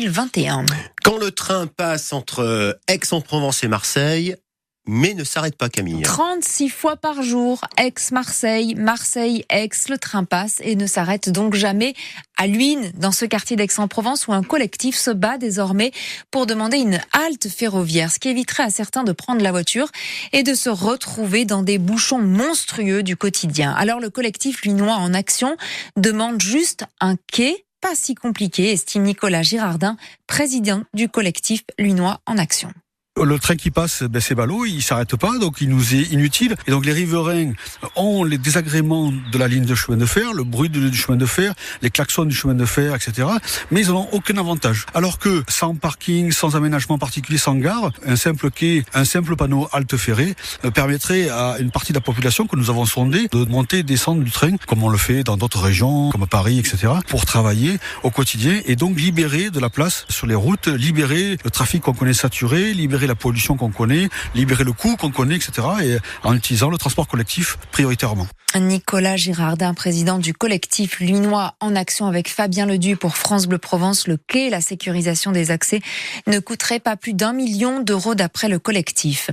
2021. Quand le train passe entre Aix-en-Provence et Marseille, mais ne s'arrête pas, Camille. 36 fois par jour, Aix-Marseille, Marseille-Aix, le train passe et ne s'arrête donc jamais à Luynes, dans ce quartier d'Aix-en-Provence où un collectif se bat désormais pour demander une halte ferroviaire, ce qui éviterait à certains de prendre la voiture et de se retrouver dans des bouchons monstrueux du quotidien. Alors le collectif Luynois en action demande juste un quai. Pas si compliqué, estime Nicolas Girardin, président du collectif Luynois en action. Le train qui passe, c'est ballot, il s'arrête pas, donc il nous est inutile. Et donc les riverains ont les désagréments de la ligne de chemin de fer, le bruit du chemin de fer, les klaxons du chemin de fer, etc. Mais ils n'en ont aucun avantage. Alors que sans parking, sans aménagement particulier, sans gare, un simple quai, un simple panneau halte ferrée permettrait à une partie de la population que nous avons sondée de monter et descendre du train, comme on le fait dans d'autres régions, comme Paris, etc., pour travailler au quotidien et donc libérer de la place sur les routes, libérer le trafic qu'on connaît saturé, libérer la pollution qu'on connaît, libérer le coût qu'on connaît, etc. et en utilisant le transport collectif prioritairement. Nicolas Girardin, président du collectif Luynois en action avec Fabien Ledu pour France Bleu Provence. Le quai et la sécurisation des accès ne coûterait pas plus d'1 million d'euros d'après le collectif.